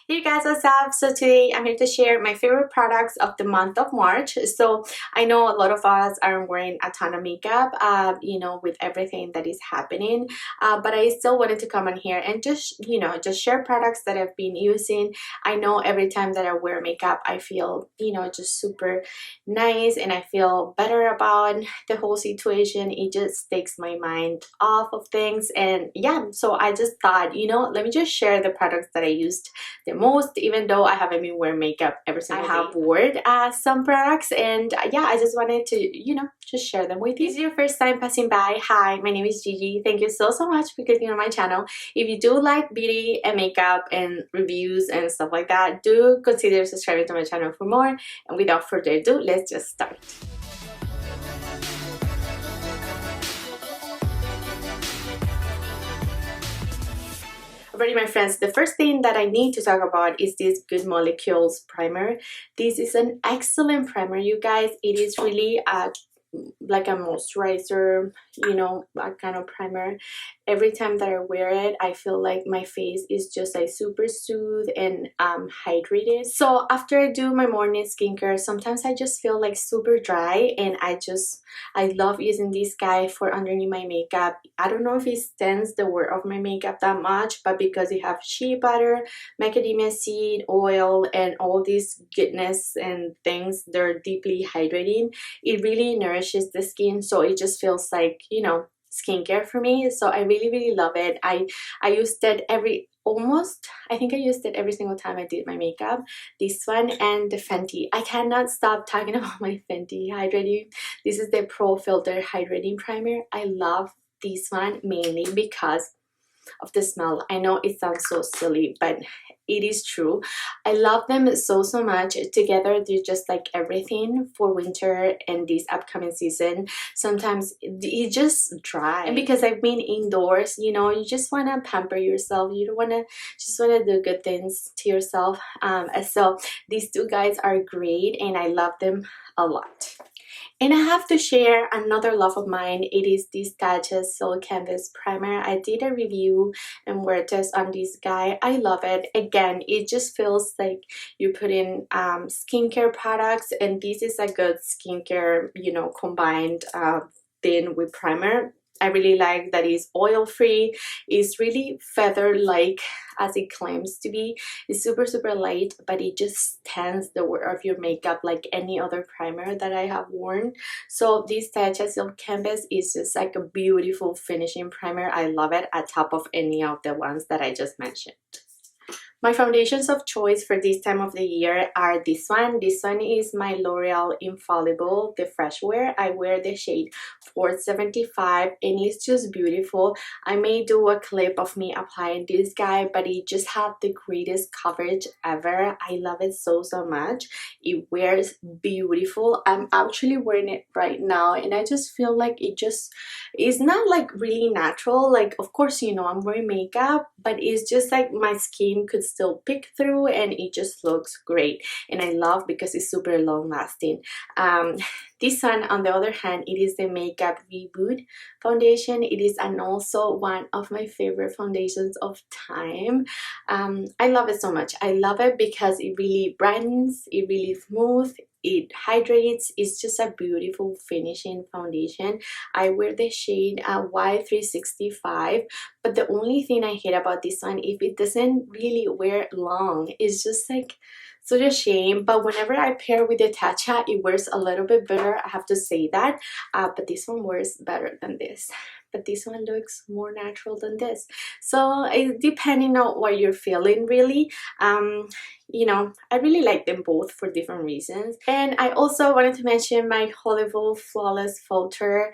Hey guys, what's up? So today I'm here to share my favorite products of the month of March. So I know a lot of us are wearing a ton of makeup, with everything that is happening. But I still wanted to come on here and just share products that I've been using. I know every time that I wear makeup, I feel, just super nice and I feel better about the whole situation. It just takes my mind off of things. And yeah, so I just thought, let me just share the products that I used the most, even though I haven't been wearing makeup ever since I have worn some products. And yeah, I just wanted to just share them with you. If this is your first time passing by, hi, my name is Gigi. Thank you so much for clicking on my channel. If you do like beauty and makeup and reviews and stuff like that, do consider subscribing to my channel for more. And without further ado, let's just start. Alrighty, my friends, the first thing that I need to talk about is this Good Molecules primer. This is an excellent primer, you guys. It is really like a moisturizer, a kind of primer. Every time that I wear it, I feel like my face is just like super soothed and hydrated. So after I do my morning skincare, sometimes I just feel like super dry, and I love using this guy for underneath my makeup. I don't know if it stands the wear of my makeup that much, but because it have shea butter, macadamia seed oil, and all these goodness and things, they're deeply hydrating. It really nourishes the skin, so it just feels like skincare for me. So I really love it. I used it I think I used it every single time I did my makeup. This one and the Fenty. I cannot stop talking about my Fenty hydrating. This is the Pro Flter hydrating primer. I love this one mainly because of the smell. I know it sounds so silly, but it is true. I love them so much. Together they're just like everything for winter and this upcoming season. Sometimes it just dry, and because I've been indoors, you just want to pamper yourself. You don't want to just want to do good things to yourself. So these two guys are great and I love them a lot. And I have to share another love of mine. It is this Tatcha Silk Canvas Primer. I did a review and wear test on this guy. I love it. Again, it just feels like you put in skincare products, and this is a good skincare, combined thing with primer. I really like that it's oil-free. It's really feather-like as it claims to be. It's super light, but it just stands the wear of your makeup like any other primer that I have worn. So this Tatcha Silk Canvas is just like a beautiful finishing primer. I love it at top of any of the ones that I just mentioned. My foundations of choice for this time of the year are this one. This one is my L'Oreal Infallible, the Fresh Wear. I wear the shade 475 and it's just beautiful. I may do a clip of me applying this guy, but it just has the greatest coverage ever. I love it so much. It wears beautiful. I'm actually wearing it right now and I just feel like it's not like really natural. Like, of course, I'm wearing makeup, but it's just like my skin could still pick through and it just looks great. And I love because it's super long lasting. This one, on the other hand, it is the Makeup Reboot foundation. It is also one of my favorite foundations of time. I love it so much. I love it because it really brightens, it really smooth, it hydrates. It's just a beautiful finishing foundation. I wear the shade Y365, but the only thing I hate about this one, if it doesn't really wear long, it's just like such a shame. But whenever I pair with the Tatcha, it wears a little bit better, I have to say that. But this one wears better than this. But this one looks more natural than this. So depending on what you're feeling, really. I really like them both for different reasons. And I also wanted to mention my Hollywood Flawless Filter.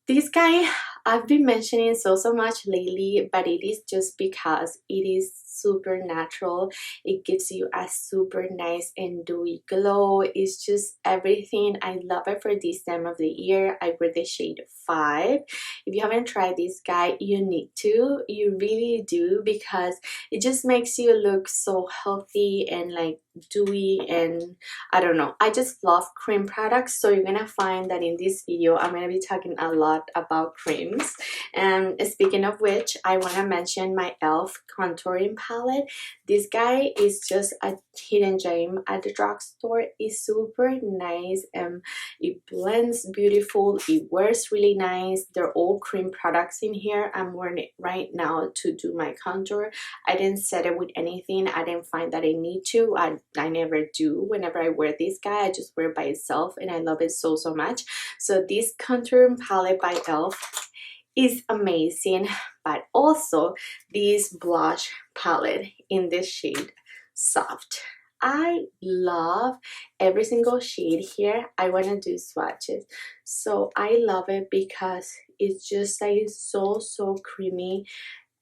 This guy I've been mentioning so much lately, but it is just because it is super natural. It gives you a super nice and dewy glow. It's just everything. I love it for this time of the year. I wear the shade 5. If you haven't tried this guy, you need to. You really do, because it just makes you look so healthy and like dewy, and I don't know, I just love cream products. So you're gonna find that in this video I'm gonna be talking a lot about creams. And speaking of which, I want to mention my e.l.f. contouring palette. This guy is just a hidden gem at the drugstore. It's super nice and it blends beautiful, it wears really nice. They're all cream products in here. I'm wearing it right now to do my contour. I didn't set it with anything. I didn't find that I need to. I never do. Whenever I wear this guy, I just wear it by itself and I love it so much. So this contouring palette by e.l.f. is amazing, but also this blush palette in this shade Soft. I love every single shade here. I want to do swatches, so I love it because it's just like so creamy.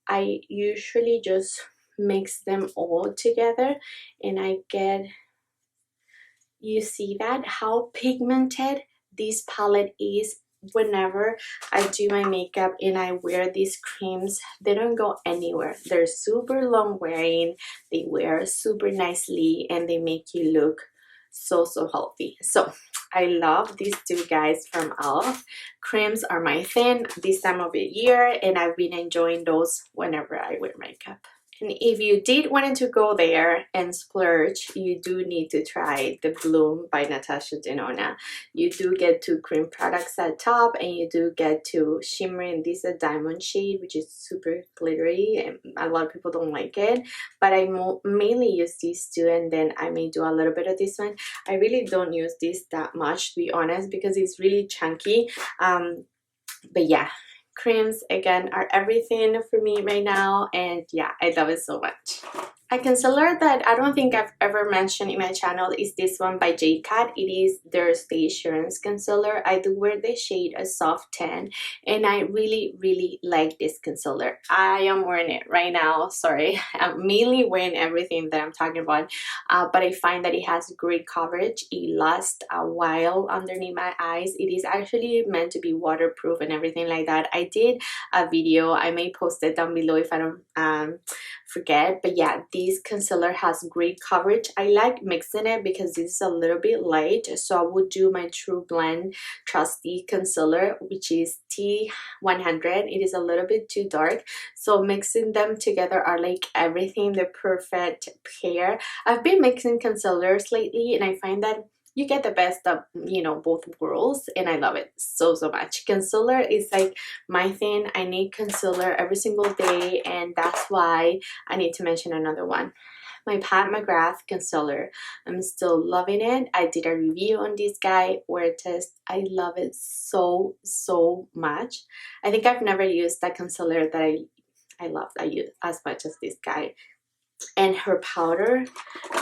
I usually just mix them all together and I get, you see that how pigmented this palette is. Whenever I do my makeup and I wear these creams, they don't go anywhere. They're super long wearing, they wear super nicely, and they make you look so healthy. So I love these two guys from e.l.f. Creams are my thing this time of the year, and I've been enjoying those whenever I wear makeup. And if you did want to go there and splurge, you do need to try the Bloom by Natasha Denona. You do get 2 cream products at top, and you do get to shimmer, and this is a diamond shade, which is super glittery, and a lot of people don't like it. But I mainly use these 2, and then I may do a little bit of this one. I really don't use this that much, to be honest, because it's really chunky. But yeah, creams again are everything for me right now, and yeah, I love it so much. A concealer that I don't think I've ever mentioned in my channel is this one by JCat. It is their staysurance concealer. I do wear the shade a soft tan, and I really like this concealer. I am wearing it right now. Sorry, I'm mainly wearing everything that I'm talking about, but I find that it has great coverage. It lasts a while underneath my eyes. It is actually meant to be waterproof and everything like that. I did a video, I may post it down below if I don't forget, but yeah, this concealer has great coverage. I like mixing it because this is a little bit light, so I would do my True Blend Trusty concealer, which is T100. It is a little bit too dark, so mixing them together are like everything, the perfect pair. I've been mixing concealers lately, and I find that you get the best of, you know, both worlds, and I love it so much. Concealer is like my thing. I need concealer every single day, and that's why I need to mention another one, my Pat Mcgrath concealer. I'm still loving it. I did a review on this guy, wear test. I love it so much. I think I've never used that concealer that I love that use as much as this guy. And her powder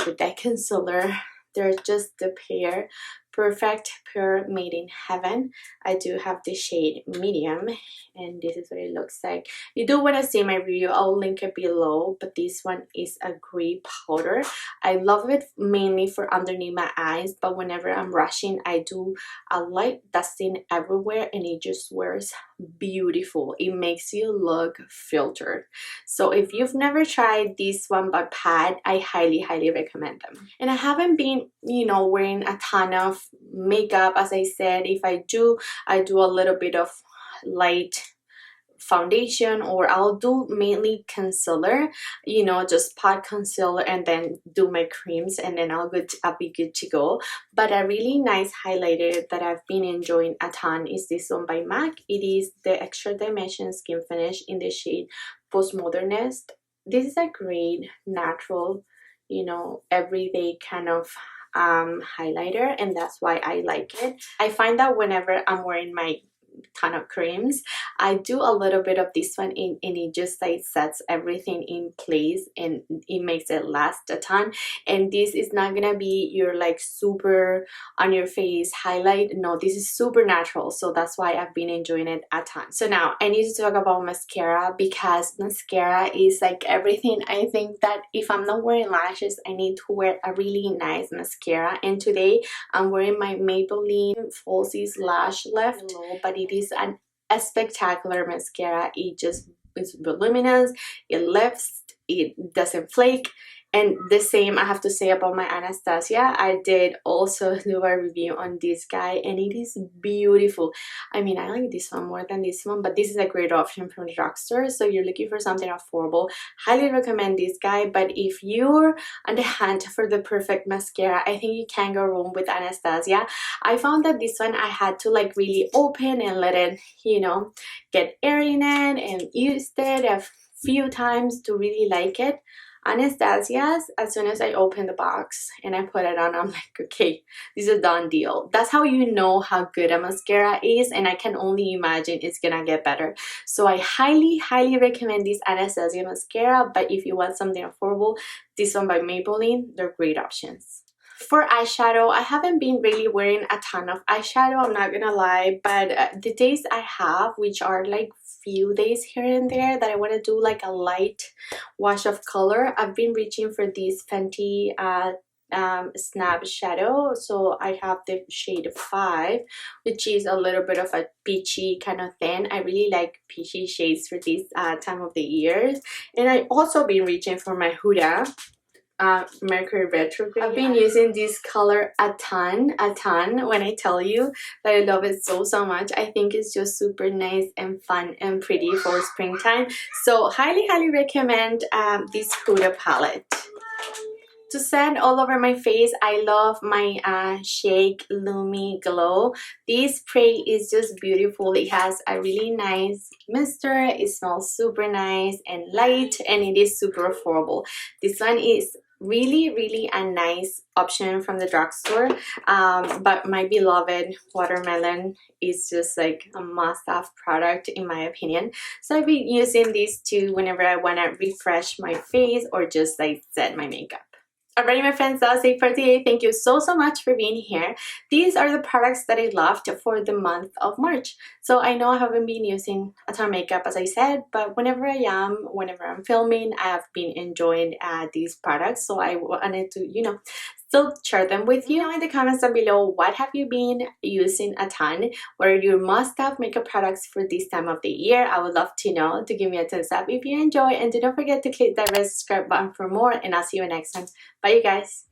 with that concealer, they're just the pair, perfect pair made in heaven. I do have the shade medium, and this is what it looks like. You do want to see my review, I'll link it below, but this one is a great powder. I love it mainly for underneath my eyes, but whenever I'm rushing, I do a light dusting everywhere, and it just wears beautiful. It makes you look filtered. So if you've never tried this one by Pat, I highly recommend them. And I haven't been, you know, wearing a ton of makeup. As I said, if I do, I do a little bit of light foundation, or I'll do mainly concealer, you know, just pot concealer, and then do my creams, and then I'll be good to go. But a really nice highlighter that I've been enjoying a ton is this one by MAC. It is the Extra Dimension Skin Finish in the shade Modernist. This is a great natural, you know, everyday kind of highlighter, and that's why I like it. I find that whenever I'm wearing my ton of creams, I do a little bit of this one in, and it just like sets everything in place, and it makes it last a ton. And this is not gonna be your like super on your face highlight. No, this is super natural, so that's why I've been enjoying it a ton. So now I need to talk about mascara, because mascara is like everything. I think that if I'm not wearing lashes, I need to wear a really nice mascara, and today I'm wearing my Maybelline Falsies Lash Lift, but it is a spectacular mascara. It just is voluminous, it lifts, it doesn't flake, And the same I have to say about my Anastasia. I did also do a review on this guy, and it is beautiful. I mean, I like this one more than this one, but this is a great option from the drugstore. So you're looking for something affordable, highly recommend this guy. But if you're on the hunt for the perfect mascara, I think you can't go wrong with Anastasia. I found that this one I had to like really open and let it, you know, get air in it, and used it a few times to really like it. Anastasia's, as soon as I opened the box and I put it on, I'm like, okay, this is a done deal. That's how you know how good a mascara is, and I can only imagine it's gonna get better. So I highly recommend this Anastasia mascara. But if you want something affordable, this one by Maybelline, they're great options. For eyeshadow, I haven't been really wearing a ton of eyeshadow, I'm not gonna lie, but the days I have, which are like few days here and there, that I want to do like a light wash of color, I've been reaching for this Fenty Snap Shadow. So I have the shade 5, which is a little bit of a peachy kind of thing. I really like peachy shades for this time of the year. And I also been reaching for my Huda Mercury Retrograde. I've been using this color a ton when I tell you that I love it so much. I think it's just super nice and fun and pretty for springtime. So highly recommend this Huda palette. To set all over my face, I love my Shake Lumi Glow. This spray is just beautiful. It has a really nice mister. It smells super nice and light, and it is super affordable. This one is really a nice option from the drugstore, but my beloved watermelon is just like a must-have product in my opinion. So I've been using these two whenever I want to refresh my face or just like set my makeup. Alright my friends, that's it for today. Thank you so much for being here. These are the products that I loved for the month of March. So I know I haven't been using a ton of makeup as I said, but whenever I'm filming, I have been enjoying these products. So I wanted to, you know, still share them with you. Know in the comments down below, what have you been using a ton? What are your must-have makeup products for this time of the year? I would love to know. To give me a thumbs up if you enjoy, and do not forget to click that red subscribe button for more, and I'll see you next time. Bye you guys.